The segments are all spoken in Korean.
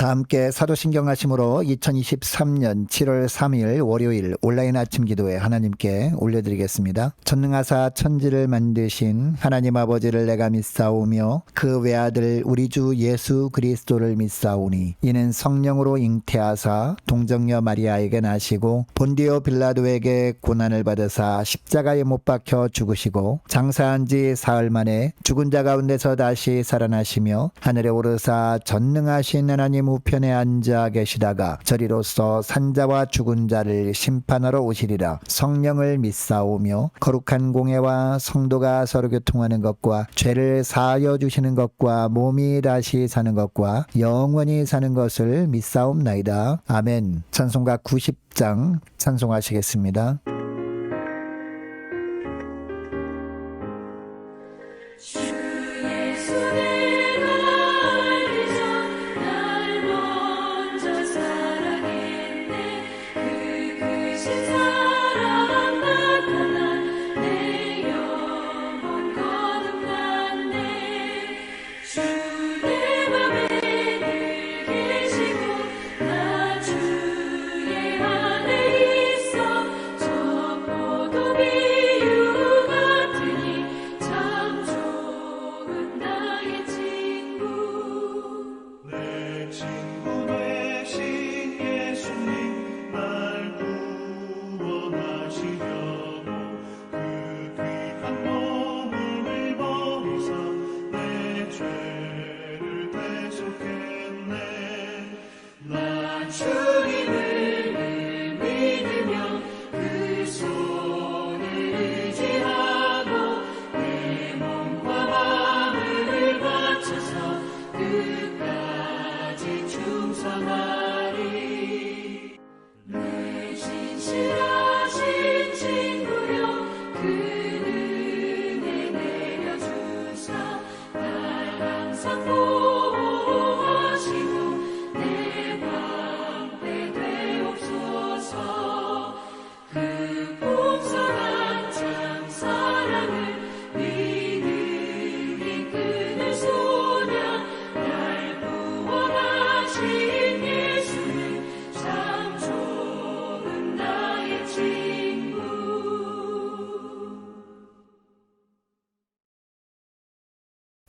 다 함께 사도신경 하심으로 2023년 7월 3일 월요일 온라인 아침 기도에 하나님께 올려드리겠습니다. 전능하사 천지를 만드신 하나님 아버지를 내가 믿사오며 그 외아들 우리 주 예수 그리스도를 믿사오니 이는 성령으로 잉태하사 동정녀 마리아에게 나시고 본디오 빌라도에게 고난을 받으사 십자가에 못 박혀 죽으시고 장사한 지 사흘 만에 죽은 자 가운데서 다시 살아나시며 하늘에 오르사 전능하신 하나님 우편에 앉아 계시다가 저리로서 산자와 죽은 자를 심판하러 오시리라. 성령을 믿사오며 거룩한 공예와 성도가 서로 교통하는 것과 죄를 사하여 주시는 것과 몸이 다시 사는 것과 영원히 사는 것을 믿사옵나이다. 아멘. 찬송가 90장 찬송하시겠습니다.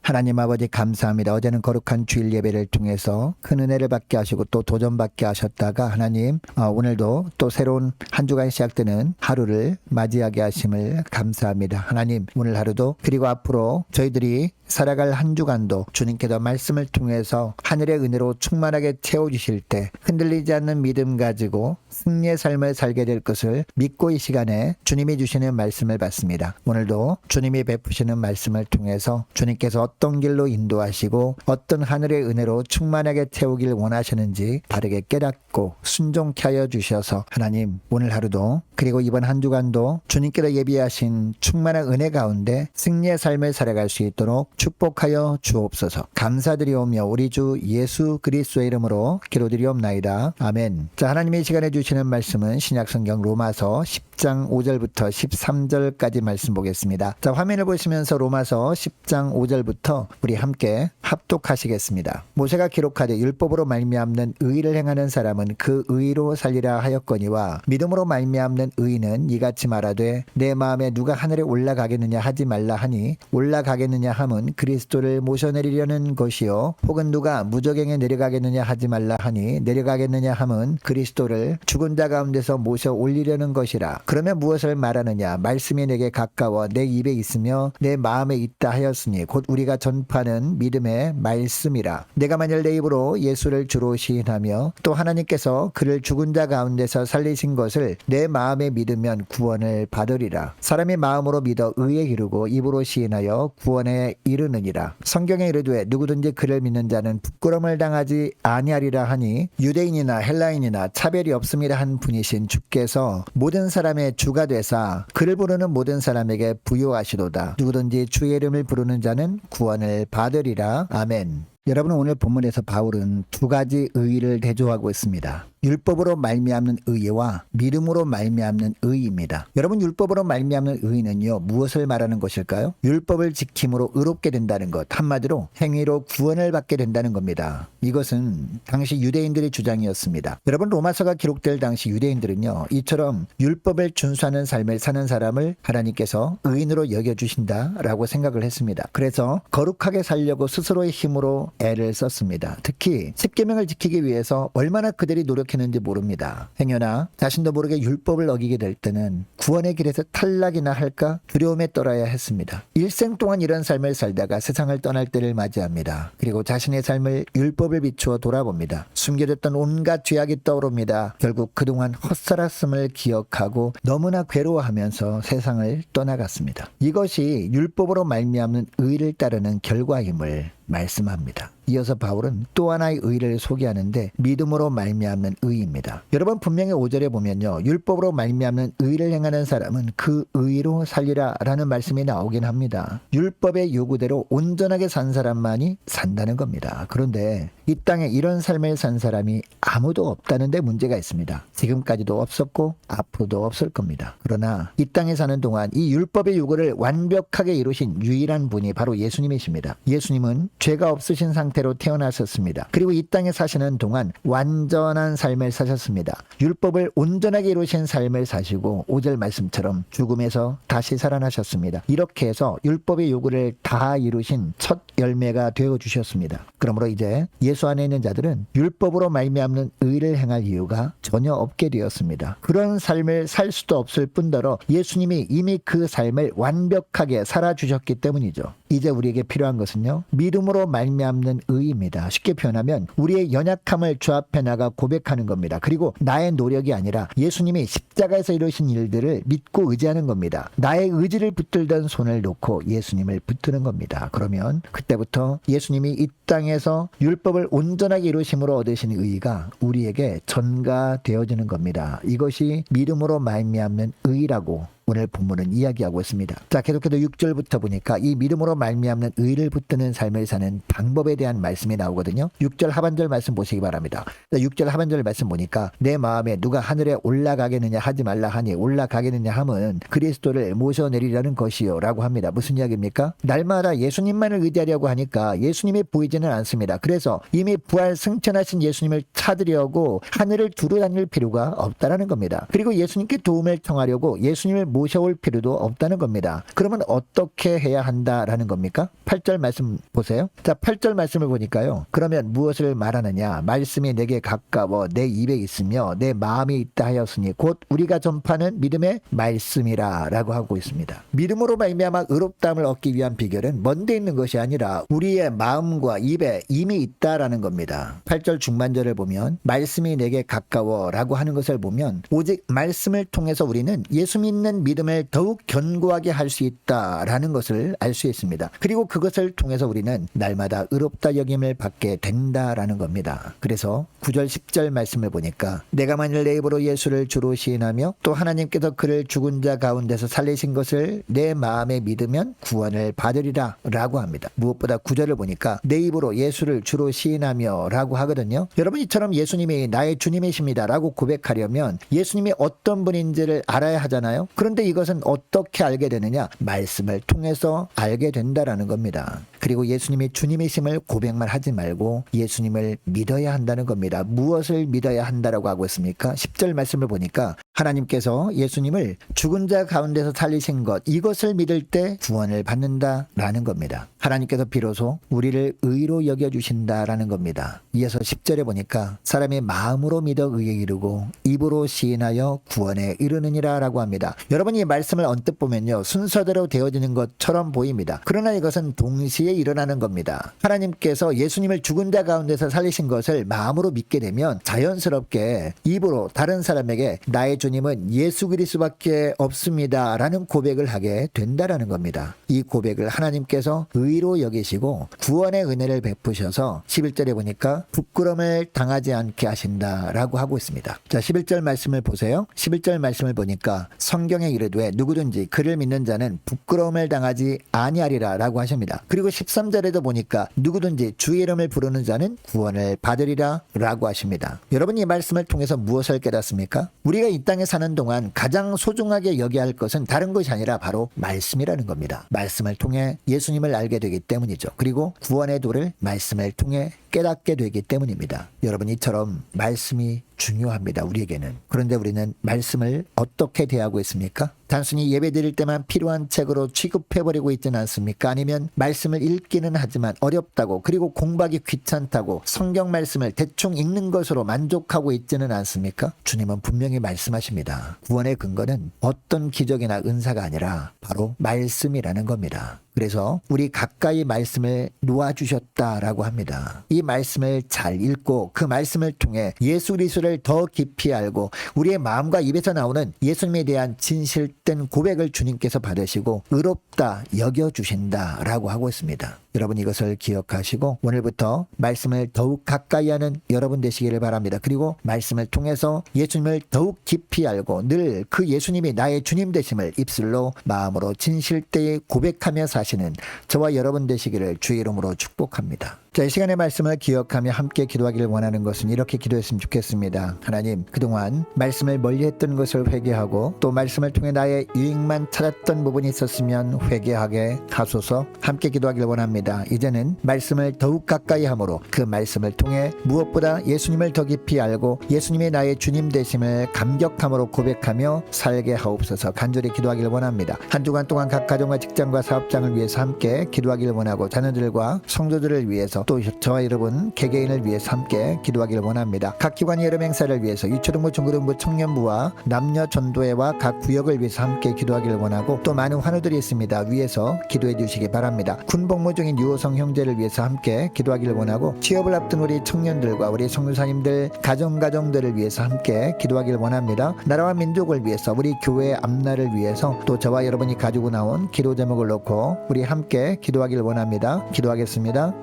하나님 아버지 감사합니다. 어제는 거룩한 주일 예배를 통해서 큰 은혜를 받게 하시고 또 도전받게 하셨다가 하나님 오늘도 또 새로운 한 주간 시작되는 하루를 맞이하게 하심을 감사합니다. 하나님 오늘 하루도 그리고 앞으로 저희들이 살아갈 한 주간도 주님께서 말씀을 통해서 하늘의 은혜로 충만하게 채워주실 때 흔들리지 않는 믿음 가지고 승리의 삶을 살게 될 것을 믿고 이 시간에 주님이 주시는 말씀을 받습니다. 오늘도 주님이 베푸시는 말씀을 통해서 주님께서 어떤 길로 인도하시고 어떤 하늘의 은혜로 충만하게 채우길 원하시는지 바르게 깨닫고 순종케 하여 주셔서 하나님 오늘 하루도 그리고 이번 한 주간도 주님께서 예비하신 충만한 은혜 가운데 승리의 삶을 살아갈 수 있도록 축복하여 주옵소서. 감사드리오며 우리 주 예수 그리스도의 이름으로 기도드리옵나이다. 아멘. 자, 하나님이 이 시간에 주시는 말씀은 신약성경 로마서 10장 5절부터 13절까지 말씀 보겠습니다. 자, 화면을 보시면서 로마서 10장 5절부터 우리 함께 합독하시겠습니다. 모세가 기록하되 율법으로 말미암는 의를 행하는 사람은 그 의로 살리라 하였거니와 믿음으로 말미암는 의는 이같이 말하되 내 마음에 누가 하늘에 올라가겠느냐 하지 말라 하니 올라가겠느냐 함은 그리스도를 모셔내리려는 것이요 혹은 누가 무저갱에 내려가겠느냐 하지 말라 하니 내려가겠느냐 함은 그리스도를 죽은 자 가운데서 모셔 올리려는 것이라. 그러면 무엇을 말하느냐? 말씀이 내게 가까워 내 입에 있으며 내 마음에 있다 하였으니 곧 우리가 전파하는 믿음의 말씀이라. 내가 만일 내 입으로 예수를 주로 시인하며 또 하나님께서 그를 죽은 자 가운데서 살리신 것을 내 마음에 믿으면 구원을 받으리라. 사람이 마음으로 믿어 의에 이르고 입으로 시인하여 구원에 이르느니라. 성경에 이르되 누구든지 그를 믿는 자는 부끄러움을 당하지 아니하리라 하니 유대인이나 헬라인이나 차별이 없음이라 한 분이신 주께서 모든 사람의 주가 되사 그를 부르는 모든 사람에게 부요하시도다. 누구든지 주의 이름을 부르는 자는 구원을 받으리라. 아멘. 여러분, 오늘 본문에서 바울은 두 가지 의의를 대조하고 있습니다. 율법으로 말미암는 의와 믿음으로 말미암는 의입니다. 여러분, 율법으로 말미암는 의는요, 무엇을 말하는 것일까요? 율법을 지킴으로 의롭게 된다는 것, 한마디로 행위로 구원을 받게 된다는 겁니다. 이것은 당시 유대인들의 주장이었습니다. 여러분, 로마서가 기록될 당시 유대인들은요, 이처럼 율법을 준수하는 삶을 사는 사람을 하나님께서 의인으로 여겨주신다라고 생각을 했습니다. 그래서 거룩하게 살려고 스스로의 힘으로 애를 썼습니다. 특히 십계명을 지키기 위해서 얼마나 그들이 노력했는지 모릅니다. 행여나 자신도 모르게 율법을 어기게 될 때는 구원의 길에서 탈락이나 할까 두려움에 떨어야 했습니다. 일생 동안 이런 삶을 살다가 세상을 떠날 때를 맞이합니다. 그리고 자신의 삶을 율법을 비추어 돌아봅니다. 숨겨졌던 온갖 죄악이 떠오릅니다. 결국 그동안 헛살았음을 기억하고 너무나 괴로워하면서 세상을 떠나갔습니다. 이것이 율법으로 말미암는 의를 따르는 결과임을 말씀합니다. 이어서 바울은 또 하나의 의를 소개하는데 믿음으로 말미암는 의입니다. 여러분, 분명히 5절에 보면요, 율법으로 말미암는 의를 행하는 사람은 그 의로 살리라 라는 말씀이 나오긴 합니다. 율법의 요구대로 온전하게 산 사람만이 산다는 겁니다. 그런데 이 땅에 이런 삶을 산 사람이 아무도 없다는 데 문제가 있습니다. 지금까지도 없었고 앞으로도 없을 겁니다. 그러나 이 땅에 사는 동안 이 율법의 요구를 완벽하게 이루신 유일한 분이 바로 예수님이십니다. 예수님은 죄가 없으신 상태로 태어나셨습니다. 그리고 이 땅에 사시는 동안 완전한 삶을 사셨습니다. 율법을 온전하게 이루신 삶을 사시고 5절 말씀처럼 죽음에서 다시 살아나셨습니다. 이렇게 해서 율법의 요구를 다 이루신 첫 열매가 되어주셨습니다. 그러므로 이제 예수 안에 있는 자들은 율법으로 말미암는 의를 행할 이유가 전혀 없게 되었습니다. 그런 삶을 살 수도 없을 뿐더러 예수님이 이미 그 삶을 완벽하게 살아주셨기 때문이죠. 이제 우리에게 필요한 것은요, 믿음으로 말미암는 의입니다. 쉽게 표현하면 우리의 연약함을 주 앞에 나가 고백하는 겁니다. 그리고 나의 노력이 아니라 예수님이 십자가에서 이루신 일들을 믿고 의지하는 겁니다. 나의 의지를 붙들던 손을 놓고 예수님을 붙드는 겁니다. 그러면 그때부터 예수님이 이 땅에서 율법을 온전하게 이루심으로 얻으신 의가 우리에게 전가되어지는 겁니다. 이것이 믿음으로 말미암는 의라고 오늘 본문은 이야기하고 있습니다. 자, 계속해서 6절부터 보니까 이 믿음으로 말미암는 의를 붙드는 삶을 사는 방법에 대한 말씀이 나오거든요. 6절 하반절 말씀 보시기 바랍니다. 6절 하반절 말씀 보니까 내 마음에 누가 하늘에 올라가겠느냐 하지 말라 하니 올라가겠느냐 함은 그리스도를 모셔내리라는 것이요 라고 합니다. 무슨 이야기입니까? 날마다 예수님만을 의지하려고 하니까 예수님이 보이지는 않습니다. 그래서 이미 부활 승천하신 예수님을 찾으려고 하늘을 두루 다닐 필요가 없다라는 겁니다. 그리고 예수님께 도움을 청하려고 예수님을 모셔올 필요도 없다는 겁니다. 그러면 어떻게 해야 한다라는 겁니까? 8절 말씀 보세요. 자, 8절 말씀을 보니까요, 그러면 무엇을 말하느냐? 말씀이 내게 가까워 내 입에 있으며 내 마음이 있다 하였으니 곧 우리가 전파하는 믿음의 말씀이라 라고 하고 있습니다. 믿음으로 말미암아 의롭다함을 얻기 위한 비결은 먼데 있는 것이 아니라 우리의 마음과 입에 이미 있다라는 겁니다. 8절 중반절을 보면 말씀이 내게 가까워 라고 하는 것을 보면 오직 말씀을 통해서 우리는 예수 믿는 믿음을 더욱 견고하게 할 수 있다라는 것을 알 수 있습니다. 그리고 그것을 통해서 우리는 날마다 의롭다 여김을 받게 된다라는 겁니다. 그래서 9절 10절 말씀을 보니까 내가 만일 내 입으로 예수를 주로 시인하며 또 하나님께서 그를 죽은 자 가운데서 살리신 것을 내 마음에 믿으면 구원을 받으리라 라고 합니다. 무엇보다 9절을 보니까 내 입으로 예수를 주로 시인하며 라고 하거든요. 여러분, 이처럼 예수님이 나의 주님이십니다 라고 고백하려면 예수님이 어떤 분인지를 알아야 하잖아요. 그런데 이것은 어떻게 알게 되느냐? 말씀을 통해서 알게 된다라는 겁니다. 그리고 예수님이 주님이심을 고백만 하지 말고 예수님을 믿어야 한다는 겁니다. 무엇을 믿어야 한다라고 하고 있습니까? 10절 말씀을 보니까 하나님께서 예수님을 죽은 자 가운데서 살리신 것, 이것을 믿을 때 구원을 받는다라는 겁니다. 하나님께서 비로소 우리를 의로 여겨주신다라는 겁니다. 이어서 10절에 보니까 사람이 마음으로 믿어 의에 이르고 입으로 시인하여 구원에 이르느니라 라고 합니다. 여러분, 이 말씀을 언뜻 보면요, 순서대로 되어지는 것처럼 보입니다. 그러나 이것은 동시에 일어나는 겁니다. 하나님께서 예수님을 죽은 자 가운데서 살리신 것을 마음으로 믿게 되면 자연스럽게 입으로 다른 사람에게 나의 주님은 예수 그리스도밖에 없습니다 라는 고백을 하게 된다라는 겁니다. 이 고백을 하나님께서 의로 여기시고 구원의 은혜를 베푸셔서 11절에 보니까 부끄러움을 당하지 않게 하신다라고 하고 있습니다. 자, 11절 말씀을 보세요. 11절 말씀을 보니까 성경에 이르되 누구든지 그를 믿는 자는 부끄러움을 당하지 아니하리라 라고 하십니다. 그리고 13절에도 보니까 누구든지 주의 이름을 부르는 자는 구원을 받으리라 라고 하십니다. 여러분, 이 말씀을 통해서 무엇을 깨닫습니까? 우리가 이 땅에 사는 동안 가장 소중하게 여겨야 할 것은 다른 것이 아니라 바로 말씀이라는 겁니다. 말씀을 통해 예수님을 알게 되기 때문이죠. 그리고 구원의 도를 말씀을 통해 깨닫게 되기 때문입니다. 여러분, 이처럼 말씀이 중요합니다. 우리에게는. 그런데 우리는 말씀을 어떻게 대하고 있습니까? 단순히 예배 드릴 때만 필요한 책으로 취급해버리고 있지는 않습니까? 아니면 말씀을 읽기는 하지만 어렵다고, 그리고 공부하기 귀찮다고 성경 말씀을 대충 읽는 것으로 만족하고 있지는 않습니까? 주님은 분명히 말씀하십니다. 구원의 근거는 어떤 기적이나 은사가 아니라 바로 말씀이라는 겁니다. 그래서 우리 가까이 말씀을 놓아주셨다라고 합니다. 이 말씀을 잘 읽고 그 말씀을 통해 예수 그리스도를 더 깊이 알고 우리의 마음과 입에서 나오는 예수님에 대한 진실된 고백을 주님께서 받으시고 의롭다 여겨주신다라고 하고 있습니다. 여러분, 이것을 기억하시고 오늘부터 말씀을 더욱 가까이 하는 여러분 되시기를 바랍니다. 그리고 말씀을 통해서 예수님을 더욱 깊이 알고 늘 그 예수님이 나의 주님 되심을 입술로 마음으로 진실되이 고백하며 사시는 저와 여러분 되시기를 주의 이름으로 축복합니다. 자, 이 시간의 말씀을 기억하며 함께 기도하기를 원하는 것은 이렇게 기도했으면 좋겠습니다. 하나님, 그동안 말씀을 멀리했던 것을 회개하고 또 말씀을 통해 나의 유익만 찾았던 부분이 있었으면 회개하게 하소서. 함께 기도하기를 원합니다. 이제는 말씀을 더욱 가까이 함으로 그 말씀을 통해 무엇보다 예수님을 더 깊이 알고 예수님의 나의 주님 되심을 감격함으로 고백하며 살게 하옵소서. 간절히 기도하기를 원합니다. 한 주간 동안 각 가정과 직장과 사업장을 위해서 함께 기도하기를 원하고 자녀들과 성도들을 위해서 또 저와 여러분 개개인을 위해서 함께 기도하기를 원합니다. 각 기관의 여름 행사를 위해서 유초등부, 중고등부, 청년부와 남녀 전도회와 각 구역을 위해서 함께 기도하기를 원하고 또 많은 환우들이 있습니다. 위해서 기도해 주시기 바랍니다. 군 복무 중인 유호성 형제를 위해서 함께 기도하기를 원하고 취업을 앞둔 우리 청년들과 우리 성교사님들 가정들을 위해서 함께 기도하기를 원합니다. 나라와 민족을 위해서 우리 교회의 앞날을 위해서 또 저와 여러분이 가지고 나온 기도 제목을 놓고 우리 함께 기도하기를 원합니다. 기도하겠습니다.